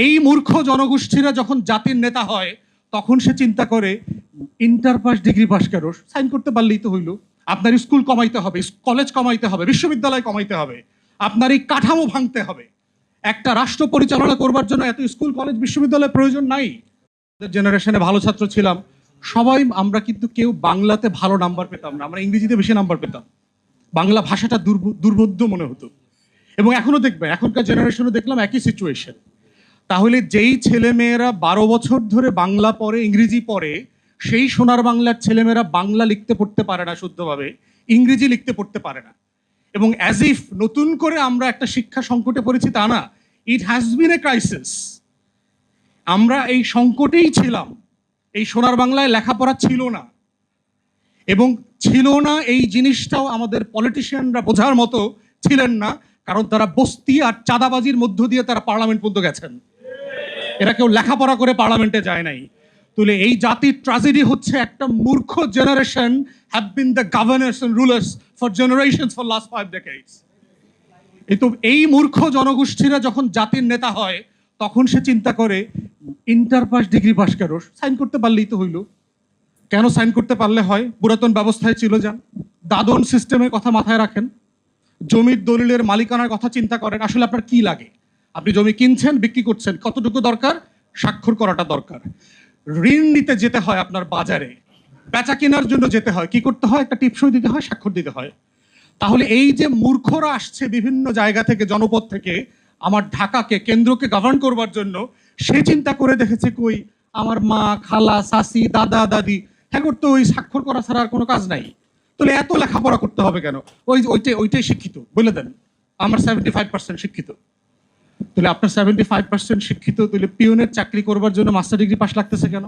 এই মূর্খ জনগোষ্ঠীরা যখন জাতির নেতা হয় তখন সে চিন্তা করে ইন্টার পাস ডিগ্রি পাস কেন, সাইন করতে পারলেই তো হইল। আপনার স্কুল কমাইতে হবে, কলেজ কমাইতে হবে, বিশ্ববিদ্যালয় কমাইতে হবে, আপনার এই কাঠামো ভাঙতে হবে। একটা রাষ্ট্র পরিচালনা করবার জন্য এত স্কুল কলেজ বিশ্ববিদ্যালয়ের প্রয়োজন নাই। জেনারেশনে ভালো ছাত্র ছিলাম সবাই, আমরা কিন্তু কেউ বাংলাতে ভালো নাম্বার পেতাম না, আমরা ইংরেজিতে বেশি নাম্বার পেতাম। বাংলা ভাষাটা দুর্বোধ্য মনে হতো। এবং এখনো দেখবে, এখনকার জেনারেশনে দেখলাম একই সিচুয়েশন। তাহলে যেই ছেলেমেয়েরা 12 বছর ধরে বাংলা পড়ে, ইংরেজি পড়ে, সেই সোনার বাংলার ছেলেমেয়েরা বাংলা লিখতে পড়তে পারে না শুদ্ধভাবে, ইংরেজি লিখতে পড়তে পারে না। এবং অ্যাজ ইফ নতুন করে আমরা একটা শিক্ষা সংকটে পড়েছি তা না, it has been A crisis. আমরা এই সংকটেই ছিলাম। এই সোনার বাংলায় লেখাপড়া ছিল না, এবং ছিল না এই জিনিসটাও আমাদের পলিটিশিয়ানরা বোঝার মতো ছিলেন না, কারণ তারা বস্তি আর চাঁদাবাজির মধ্য দিয়ে তারা পার্লামেন্ট পর্যন্ত গেছেন। এরা কেউ লেখাপড়া করে পার্লামেন্টে যায় নাই। তাহলে এই জাতির ট্র্যাজেডি হচ্ছে একটা মূর্খ generation have been the governors and rulers for generations for last 5 decades। এই মূর্খ জনগোষ্ঠীরা যখন জাতির নেতা হয় তখন সে চিন্তা করে ইন্টার পাস ডিগ্রি পাস কেন, সাইন করতে পারলেই তো হইল। কেন সাইন করতে পারলে হয়? পুরাতন ব্যবস্থায় ছিল যান, দাদন সিস্টেমের কথা মাথায় রাখেন, জমির দলিলের মালিকানার কথা চিন্তা করেন। আসলে আপনার কি লাগে? আপনি জমি কিনছেন, বিক্রি করছেন, কতটুকু দরকার? স্বাক্ষর করাটা দরকার। ঋণ নিতে যেতে হয় আপনার বাজারে, বেচা কেনার জন্য যেতে হয়, কি করতে হয়? একটা টিপসই দিতে হয়, স্বাক্ষর দিতে হয়। তাহলে এই যে মূর্খরা আসছে বিভিন্ন জায়গা থেকে, জনপদ থেকে, আমার ঢাকাকে, কেন্দ্রকে গভর্ন করবার জন্য, সে চিন্তা করে দেখেছে কই আমার মা, খালা, শাসি, দাদা, দাদি, হ্যাঁ করতো ওই স্বাক্ষর করা ছাড়া আর কোনো কাজ নাই। তাহলে এত লেখাপড়া করতে হবে কেন? ওইটাই শিক্ষিত বলে দেন। আমার 75% শিক্ষিত। তাহলে আপনার 75% শিক্ষিত, তাহলে পিওনের চাকরি করবার জন্য মাস্টার ডিগ্রি পাস লাগতেছে কেন?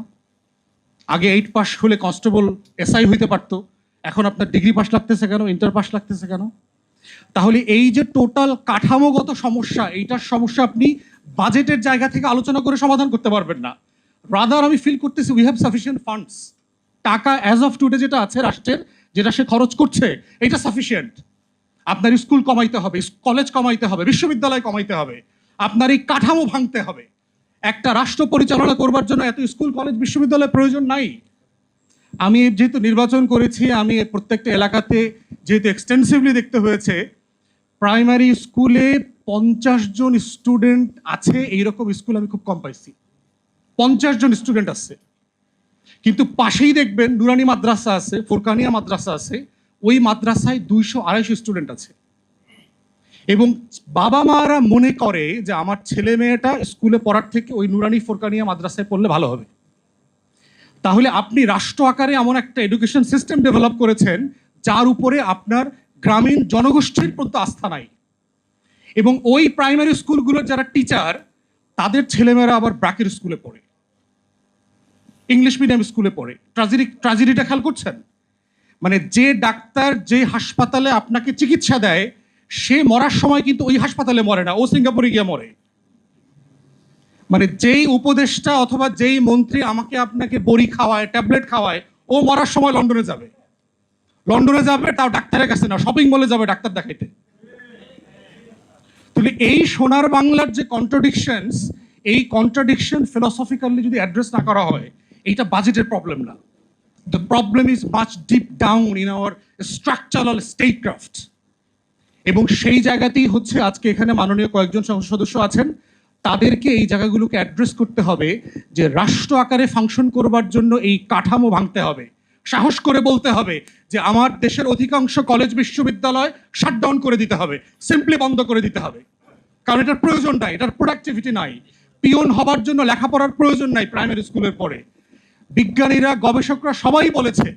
আগে 8 পাস হলে কনস্টেবল, এসআই হইতে পারতো, এখন আপনার ডিগ্রি পাস লাগতেছে কেন, ইন্টার পাস লাগতেছে কেন? তাহলে এই যে টোটাল কাঠামোগত সমস্যা, এইটার সমস্যা আপনি বাজেটের জায়গা থেকে আলোচনা করে সমাধান করতে পারবেন না। রাদার আমি ফিল করতেছি উই হ্যাভ সাফিসিয়েন্ট ফান্ডস। টাকা অ্যাজ অফ টুডে যেটা আছে রাষ্ট্রের, যেটা সে খরচ করছে, এটা সাফিসিয়েন্ট। আপনার স্কুল কমাইতে হবে, কলেজ কমাইতে হবে, বিশ্ববিদ্যালয় কমাইতে হবে, আপনার এই কাঠামো ভাঙতে হবে। একটা রাষ্ট্র পরিচালনা করবার জন্য এত স্কুল কলেজ বিশ্ববিদ্যালয়ের প্রয়োজন নাই। আমি যেহেতু নির্বাচন করেছি, আমি প্রত্যেকটা এলাকাতে যেহেতু এক্সটেন্সিভলি দেখতে হয়েছে, প্রাইমারি স্কুলে 50 জন স্টুডেন্ট আছে এইরকম স্কুল আমি খুব কম পাইছি। 50 জন স্টুডেন্ট আছে, কিন্তু পাশেই দেখবেন নুরানি মাদ্রাসা আছে, ফুরকানিয়া মাদ্রাসা আছে, ওই মাদ্রাসায় 200-250 স্টুডেন্ট আছে। এবং বাবা মারা মনে করে যে আমার ছেলে মেয়েটা স্কুলে পড়ার থেকে ওই নুরানি ফুরকানিয়া মাদ্রাসায় পড়লে ভালো হবে। তাহলে আপনি রাষ্ট্র আকারে এমন একটা এডুকেশন সিস্টেম ডেভেলপ করেছেন যার উপরে আপনার গ্রামীণ জনগোষ্ঠীর প্রতি আস্থা নাই। এবং ওই প্রাইমারি স্কুলগুলোর যারা টিচার, তাদের ছেলেমেয়েরা আবার ব্র্যাকের স্কুলে পড়ে, ইংলিশ মিডিয়াম স্কুলে পড়ে। ট্র্যাজেডিটা খেয়াল করছেন? মানে যে ডাক্তার যে হাসপাতালে আপনাকে চিকিৎসা দেয়, সে মরার সময় কিন্তু ওই হাসপাতালে মরে না, ও সিঙ্গাপুরে গিয়ে মরে। মানে যেই উপদেষ্টা অথবা যেই মন্ত্রী আমাকে আপনাকে বড়ি খাওয়ায়, ট্যাবলেট খাওয়ায়, ও মরার সময় লন্ডনে যাবে। লন্ডনে যাবে তাও ডাক্তারের কাছে না, শপিং মলে যাবে ডাক্তার দেখাইতে। তাহলে এই সোনার বাংলার যে কন্ট্রাডিকশনস, এই কন্ট্রাডিকশন ফিলসফিক্যালি যদি অ্যাড্রেস না করা হয়, এইটা বাজেটের প্রবলেম না। The problem is much deep down in our structural statecraft. এবং সেই জায়গাতেই হচ্ছে আজকে এখানে মাননীয় কয়েকজন সংসদ সদস্য আছেন, তাদেরকে এই জায়গাগুলোকে অ্যাড্রেস করতে হবে যে রাষ্ট্র আকারে ফাংশন করবার জন্য এই কাঠামো ভাঙতে হবে। সাহস করে বলতে হবে যে আমার দেশের অধিকাংশ কলেজ বিশ্ববিদ্যালয় শাটডাউন করে দিতে হবে, সিম্পলি বন্ধ করে দিতে হবে। কারণ এটার প্রয়োজন নাই, এটার প্রোডাক্টিভিটি নাই। পিওন হবার জন্য লেখাপড়ার প্রয়োজন নাই প্রাইমারি স্কুলের পরে। বিজ্ঞানীরা, গবেষকরা সবাই বলেছে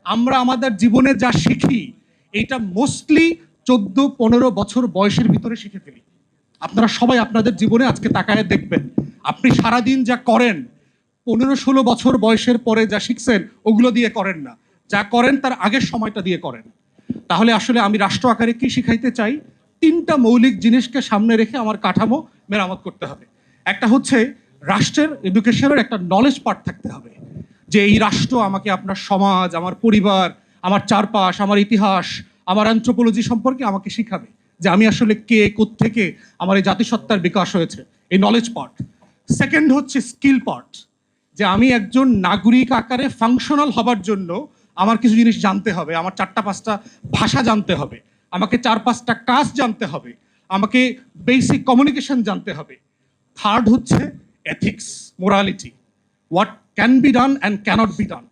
আমরা আমাদের জীবনে যা শিখি এটা মোস্টলি 14-15 বছর বয়সের ভিতরে শিখে ফেলি। আপনারা সবাই আপনাদের জীবনে আজকে তাকায় দেখবেন, আপনি সারাদিন যা করেন 15-16 বছর বয়সের পরে যা শিখছেন ওগুলো দিয়ে করেন না, যা করেন তার আগের সময়টা দিয়ে করেন। তাহলে আসলে আমি রাষ্ট্র আকারে কি শিখাইতে চাই? 3টা মৌলিক জিনিসকে সামনে রেখে আমার কাঠামো মেরামত করতে হবে। একটা হচ্ছে রাষ্ট্রের এডুকেশনের একটা নলেজ পার্ট থাকতে হবে, যে এই রাষ্ট্র আমাকে আপনার সমাজ, আমার পরিবার, আমার চারপাশ, আমার ইতিহাস, আমার অ্যানথ্রোপোলজি সম্পর্কে আমাকে শিখাবে, যে আমি আসলে কে, কোত্থেকে আমার এই জাতিসত্তার বিকাশ হয়েছে। এই নলেজ পার্ট। সেকেন্ড হচ্ছে স্কিল পার্ট, যে আমি একজন নাগরিক আকারে ফাংশনাল হবার জন্য আমার কিছু জিনিস জানতে হবে, আমার 4-5টা ভাষা জানতে হবে, আমাকে 4-5টা কাজ জানতে হবে, আমাকে বেসিক কমিউনিকেশন জানতে হবে। থার্ড হচ্ছে ethics, morality, what can be done and cannot be done.